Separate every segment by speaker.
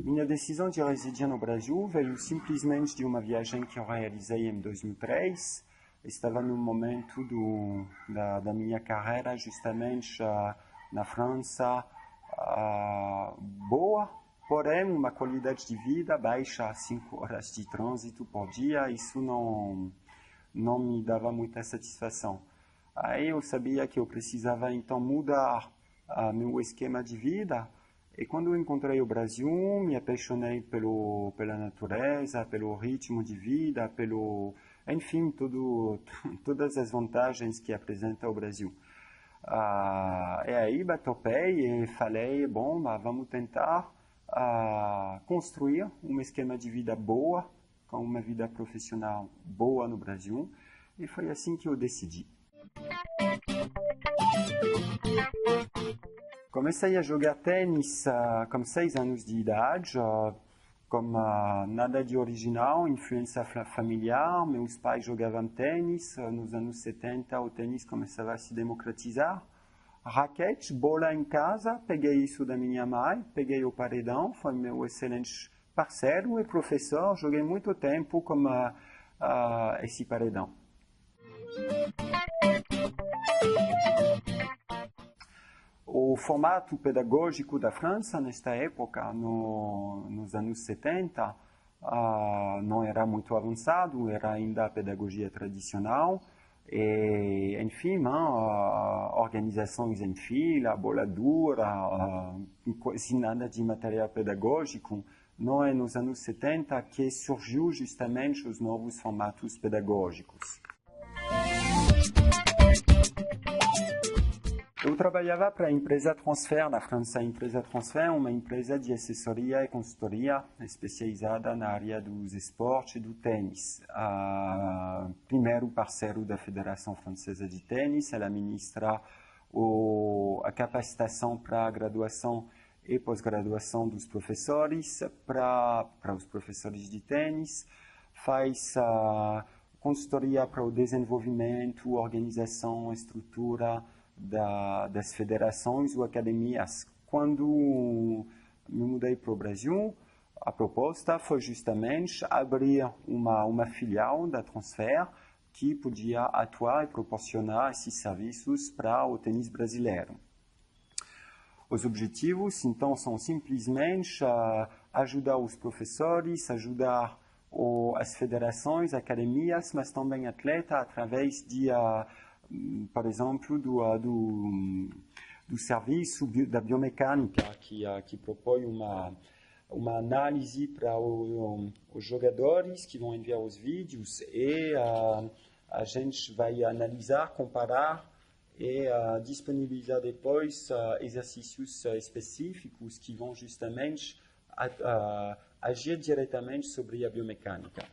Speaker 1: Minha decisão de residir no Brasil veio simplesmente de uma viagem que eu realizei em 2003. Estava num momento da minha carreira justamente na França boa, porém uma qualidade de vida baixa, 5 horas de trânsito por dia, isso não me dava muita satisfação. Aí eu sabia que eu precisava então mudar meu esquema de vida. E quando eu encontrei o Brasil, me apaixonei pela natureza, pelo ritmo de vida, enfim, todas as vantagens que apresenta o Brasil. E aí topei e falei, bom, vamos tentar construir um esquema de vida boa, com uma vida profissional boa no Brasil. E foi assim que eu decidi. Comecei a jogar tênis com 6 anos de idade, com nada de original, influência familiar. Meus pais jogavam tênis. Nos anos 70, o tênis começava a se democratizar. Raquete, bola em casa, peguei isso da minha mãe, peguei o paredão, foi meu excelente parceiro e professor. Joguei muito tempo com esse paredão. O formato pedagógico da França, nesta época, nos anos 70, não era muito avançado, era ainda a pedagogia tradicional. E, enfim, organizações em fila, bola dura, quase nada de material pedagógico. Não é nos anos 70 que surgiu justamente os novos formatos pedagógicos. Eu trabalhava para a empresa Transfer na França. A empresa Transfer é uma empresa de assessoria e consultoria especializada na área dos esportes e do tênis. Primeiro parceiro da Federação Francesa de Tênis, ela ministra a capacitação para a graduação e pós-graduação dos professores, para os professores de tênis, faz consultoria para o desenvolvimento, organização, estrutura das federações ou academias. Quando me mudei para o Brasil, a proposta foi justamente abrir uma filial da Transfer que podia atuar e proporcionar esses serviços para o tênis brasileiro. Os objetivos, então, são simplesmente ajudar os professores, ajudar as federações, academias, mas também atletas através de por exemplo, do serviço da biomecânica, que propõe uma análise para os jogadores que vão enviar os vídeos e a gente vai analisar, comparar e disponibilizar depois exercícios específicos que vão justamente agir diretamente sobre a biomecânica.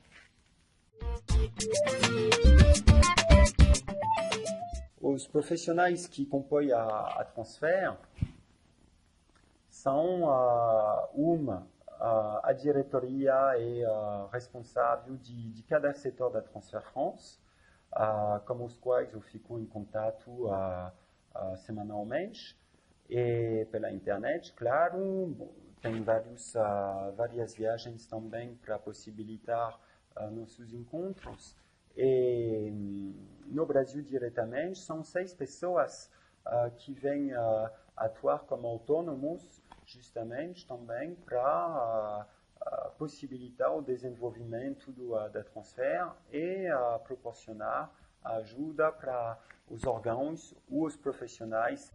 Speaker 1: Os profissionais que compõem a Transfer são a diretoria e responsável de cada setor da Transfer France, com os quais eu fico em contato semanalmente e pela internet, claro. Tem várias viagens também para possibilitar nossos encontros. E no Brasil diretamente são 6 pessoas que vêm atuar como autônomos justamente também para possibilitar o desenvolvimento da Transfer e proporcionar ajuda para os órgãos ou os profissionais.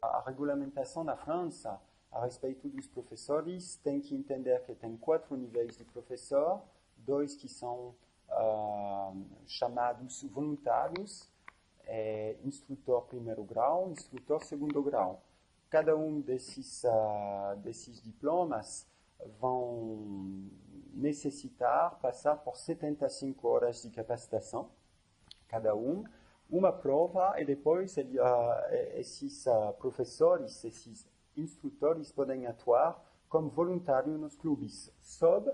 Speaker 1: A regulamentação na França a respeito dos professores, tem que entender que tem 4 níveis de professor, 2 que são chamados voluntários, instrutor primeiro grau, instrutor segundo grau. Cada um desses diplomas vão necessitar passar por 75 horas de capacitação, cada um, uma prova, e depois esses professores, esses instrutores podem atuar como voluntários nos clubes, sob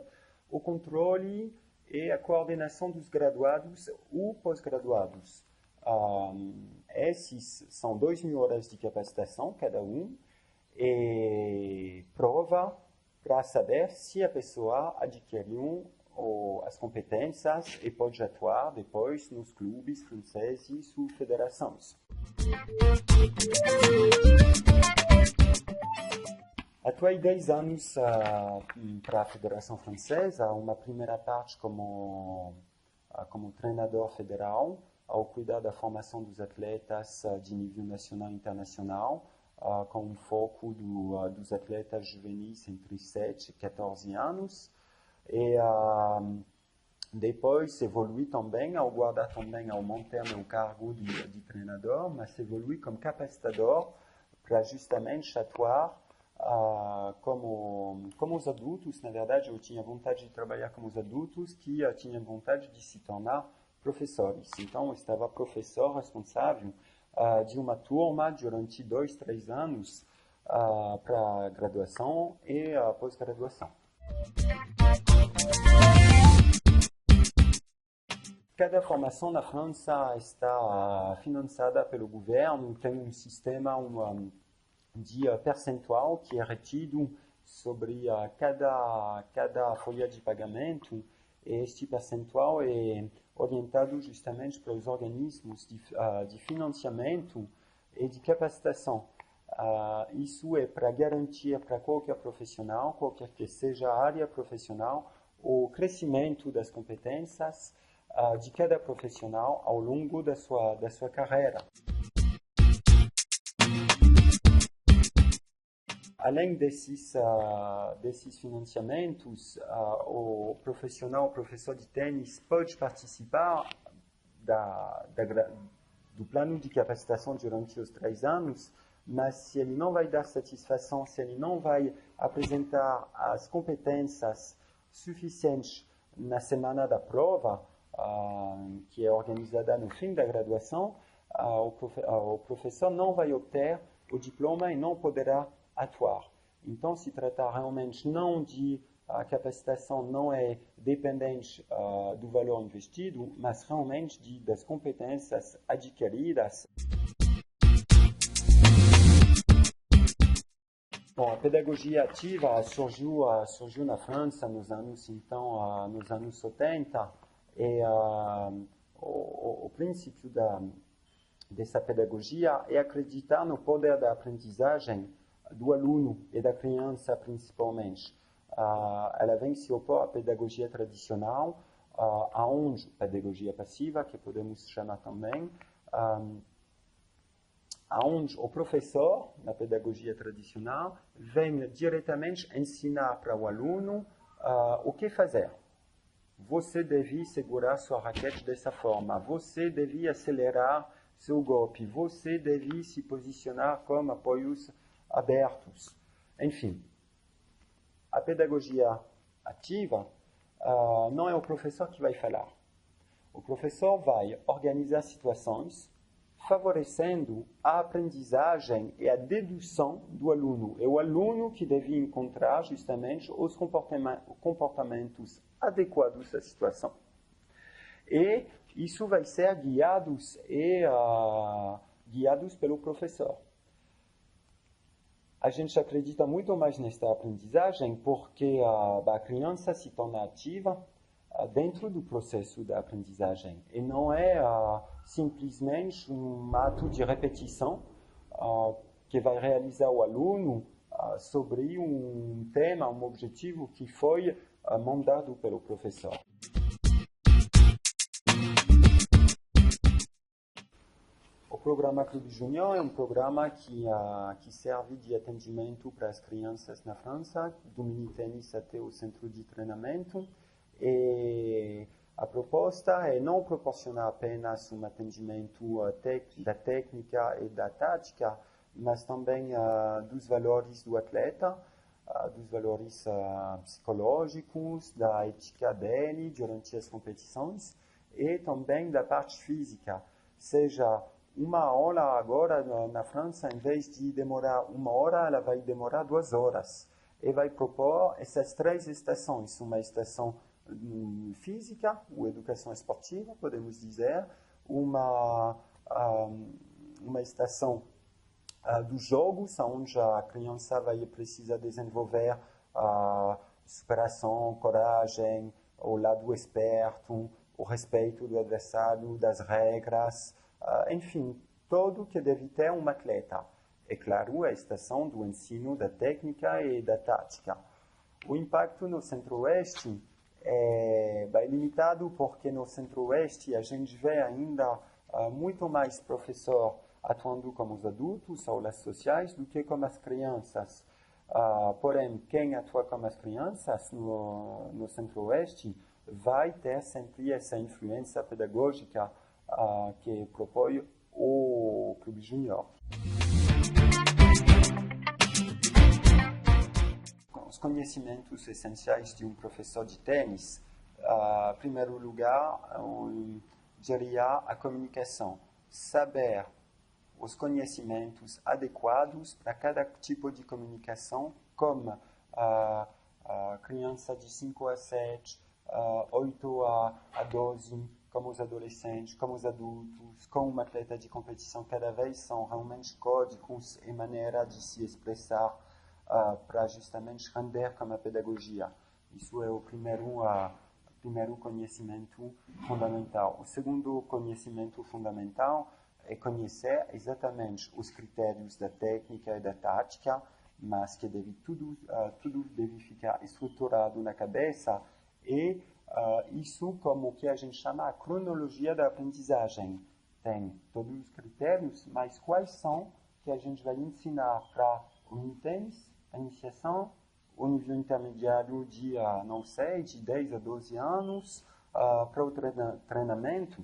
Speaker 1: o controle e a coordenação dos graduados ou pós-graduados. Esses são 2.000 horas de capacitação cada um e prova para saber se a pessoa adquiriu as competências e pode atuar depois nos clubes franceses ou federações. Atuei 10 anos para a Federação Francesa, uma primeira parte como treinador federal, ao cuidar da formação dos atletas de nível nacional e internacional, com um foco dos atletas juvenis entre 7 e 14 anos. E depois evolui também, ao guardar também, ao manter meu cargo de treinador, mas evolui como capacitador para justamente atuar como os adultos. Na verdade, eu tinha vontade de trabalhar com os adultos que tinham vontade de se tornar professores. Então, eu estava professor responsável de uma turma durante 2, 3 anos para graduação e pós-graduação. Cada formação na França está financiada pelo governo, tem um sistema de percentual que é retido sobre cada folha de pagamento, e este percentual é orientado justamente para os organismos de financiamento e de capacitação. Isso é para garantir para qualquer profissional, qualquer que seja a área profissional, o crescimento das competências de cada profissional ao longo da sua carreira. Além desses financiamentos, o professor de tênis pode participar do plano de capacitação durante os 3 anos, mas se ele não vai dar satisfação, se ele não vai apresentar as competências suficientes na semana da prova, que é organizada no fim da graduação, o professor não vai obter o diploma e não poderá atuar. Então, se trata realmente não de capacitação, não é dependente do valor investido, mas realmente das competências adquiridas. Bom, a pedagogia ativa surgiu na França nos anos 70, e o princípio dessa pedagogia é acreditar no poder da aprendizagem do aluno e da criança principalmente. Ela vem se opor à pedagogia tradicional, aonde pedagogia passiva, que podemos chamar também, aonde o professor, na pedagogia tradicional, vem diretamente ensinar para o aluno o que fazer. Você deve segurar sua raquete dessa forma, você deve acelerar seu golpe, você deve se posicionar com apoios abertos. Enfim, a pedagogia ativa não é o professor que vai falar. O professor vai organizar situações favorecendo a aprendizagem e a dedução do aluno. É o aluno que deve encontrar justamente os comportamentos adequados à situação. E isso vai ser guiados pelo professor. A gente acredita muito mais nesta aprendizagem porque a criança se torna ativa dentro do processo da aprendizagem. E não é simplesmente um ato de repetição que vai realizar o aluno sobre um tema, um objetivo que foi mandado pelo professor. O programa Clube Júnior é um programa que serve de atendimento para as crianças na França, do mini-tênis até o centro de treinamento. E a proposta é não proporcionar apenas um atendimento da técnica e da tática, mas também dos valores do atleta, dos valores psicológicos, da ética dele durante as competições e também da parte física. Seja uma aula agora na França, em vez de demorar 1 hora, ela vai demorar 2 horas. E vai propor essas 3 estações, uma estação física, ou educação esportiva, podemos dizer, uma uma estação dos jogos, onde a criança vai precisar desenvolver superação, coragem, o lado esperto, o respeito do adversário, das regras, enfim, tudo que deve ter um atleta. É claro, a estação do ensino da técnica e da tática. O impacto no Centro-Oeste é bem limitado, porque no Centro-Oeste a gente vê ainda muito mais professor atuando como os adultos, aulas sociais, do que como as crianças. Porém, quem atua como as crianças no Centro-Oeste vai ter sempre essa influência pedagógica que propõe o Clube Júnior. Os conhecimentos essenciais de um professor de tênis, em primeiro lugar, eu diria a comunicação. Saber os conhecimentos adequados para cada tipo de comunicação, como a criança de 5 a 7, 8 a 12, como os adolescentes, como os adultos, como um atleta de competição, cada vez são realmente códigos e maneira de se expressar para justamente render como a pedagogia. Isso é o primeiro conhecimento fundamental. O segundo conhecimento fundamental é conhecer exatamente os critérios da técnica e da tática, mas que tudo deve ficar estruturado na cabeça, e isso como o que a gente chama a cronologia da aprendizagem. Tem todos os critérios, mas quais são que a gente vai ensinar para o tênis, a iniciação, o nível intermediário de, não sei, de 10 a 12 anos, para o treinamento.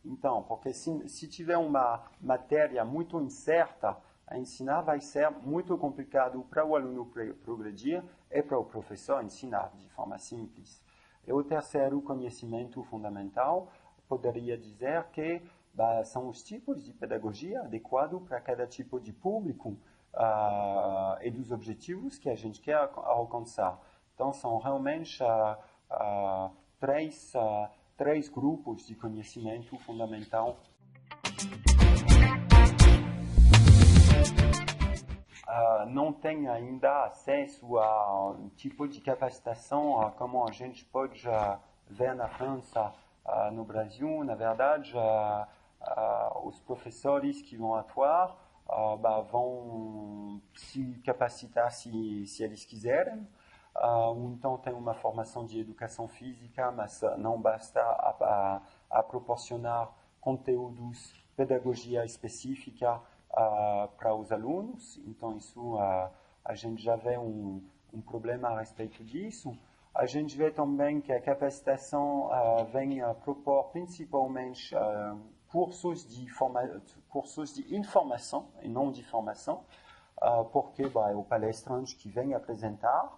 Speaker 1: Então, porque se tiver uma matéria muito incerta a ensinar, vai ser muito complicado para o aluno progredir e para o professor ensinar de forma simples. E o terceiro conhecimento fundamental, poderia dizer que são os tipos de pedagogia adequados para cada tipo de público e dos objetivos que a gente quer alcançar. Então, são realmente três grupos de conhecimento fundamental. Não tem ainda acesso a um tipo de capacitação como a gente pode ver na França, no Brasil. Na verdade, os professores que vão atuar vão se capacitar se eles quiserem. Então tem uma formação de educação física, mas não basta a proporcionar conteúdos, pedagogia específica para os alunos. Então isso a gente já vê um problema a respeito disso. A gente vê também que a capacitação vem propor principalmente cursos de informação e não de formação, porque é o palestrante que vem apresentar.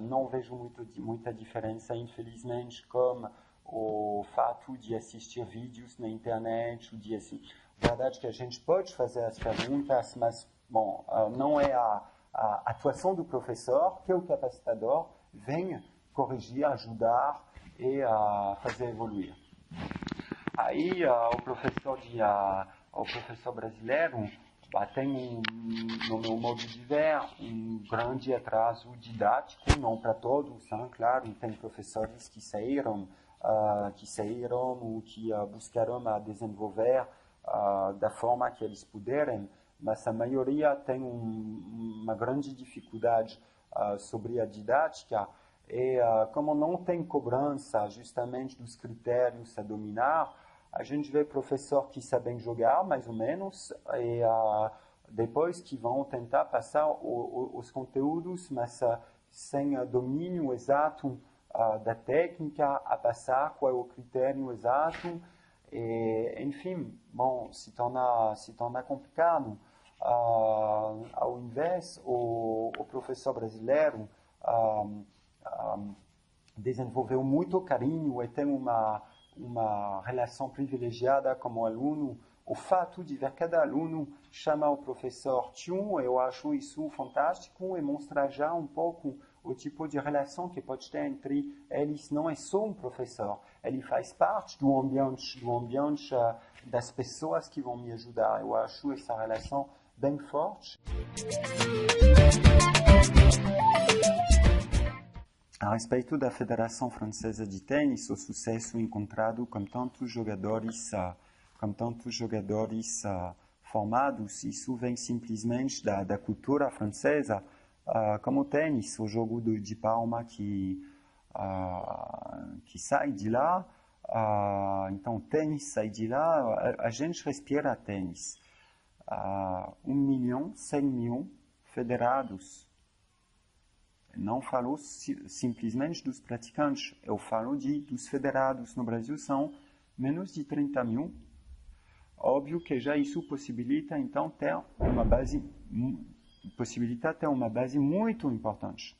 Speaker 1: Não vejo muita diferença, infelizmente, com o fato de assistir vídeos na internet. A verdade é que a gente pode fazer as perguntas, mas não é a atuação do professor que o capacitador vem corrigir, ajudar e fazer evoluir. Aí o professor brasileiro tem, no meu modo de ver, um grande atraso didático, não para todos, claro, tem professores que saíram ou que buscaram desenvolver da forma que eles puderem, mas a maioria tem uma grande dificuldade sobre a didática, e como não tem cobrança justamente dos critérios a dominar, a gente vê professor que sabem jogar, mais ou menos, e depois que vão tentar passar os conteúdos, mas sem domínio exato da técnica, a passar qual é o critério exato. E, enfim, se torna complicado. Ao invés, o professor brasileiro desenvolveu muito carinho e tem uma relação privilegiada como aluno. O fato de ver cada aluno chamar o professor tio, eu acho isso fantástico, e mostra já um pouco o tipo de relação que pode ter entre eles. Não é só um professor, ele faz parte do ambiente das pessoas que vão me ajudar. Eu acho essa relação bem forte. A respeito da Federação Francesa de Tênis, o sucesso encontrado com tantos jogadores formados, isso vem simplesmente da cultura francesa, como o tênis, o jogo de palma que sai de lá. Então, o tênis sai de lá, a gente respira tênis. 1 milhão, 100 mil federados. Não falo simplesmente dos praticantes, eu falo dos federados. No Brasil são menos de 30 mil. Óbvio que já isso possibilita, então, ter uma base muito importante.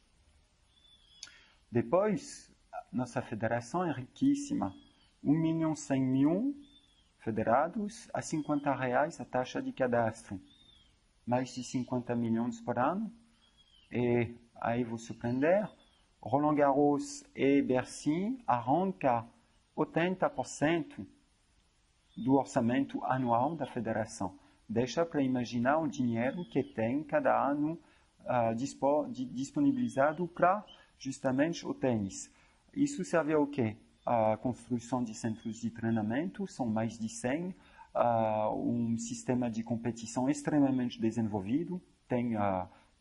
Speaker 1: Depois, nossa federação é riquíssima. 1 milhão 100 mil federados, a R$50 a taxa de cadastro. Mais de 50 milhões por ano. E aí vou surpreender, Roland Garros e Bercy arrancam 80% do orçamento anual da federação. Deixa para imaginar o dinheiro que tem cada ano disponibilizado para justamente o tênis. Isso serve ao quê? A construção de centros de treinamento, são mais de 100, um sistema de competição extremamente desenvolvido, tem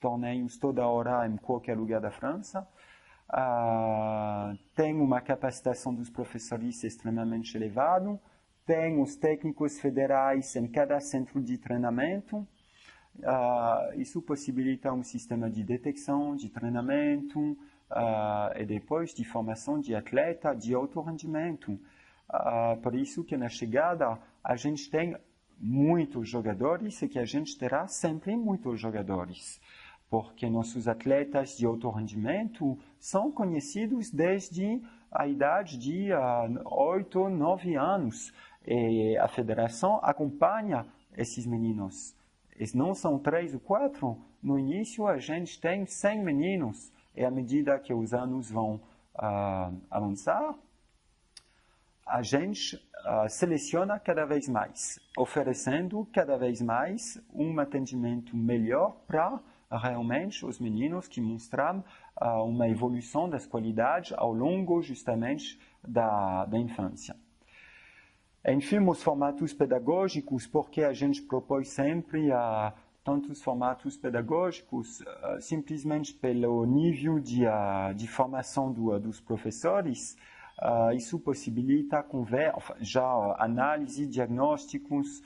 Speaker 1: torneios toda hora em qualquer lugar da França, tem uma capacitação dos professores extremamente elevada, tem os técnicos federais em cada centro de treinamento. Isso possibilita um sistema de detecção, de treinamento e depois de formação de atleta de alto rendimento. Por isso que na chegada a gente tem muitos jogadores e que a gente terá sempre muitos jogadores. Porque nossos atletas de alto rendimento são conhecidos desde a idade de 8, 9 anos. E a federação acompanha esses meninos. Eles não são 3 ou 4. No início, a gente tem 100 meninos. E à medida que os anos vão avançar, a gente seleciona cada vez mais, oferecendo cada vez mais um atendimento melhor para realmente os meninos que mostram uma evolução das qualidades ao longo justamente da infância. Enfim, os formatos pedagógicos, porque a gente propõe sempre tantos formatos pedagógicos, simplesmente pelo nível de formação dos professores. Isso possibilita já análise, diagnósticos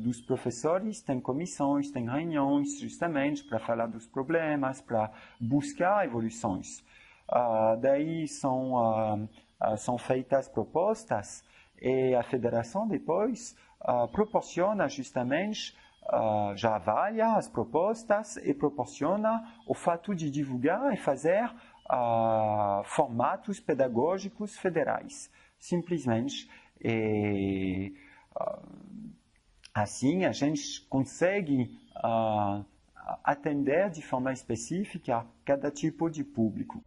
Speaker 1: dos professores, tem comissões, tem reuniões justamente para falar dos problemas, para buscar evoluções. Daí são feitas propostas e a federação depois proporciona justamente, já avalia as propostas e proporciona o fato de divulgar e fazer formatos pedagógicos federais. Simplesmente. Assim, a gente consegue atender de forma específica cada tipo de público.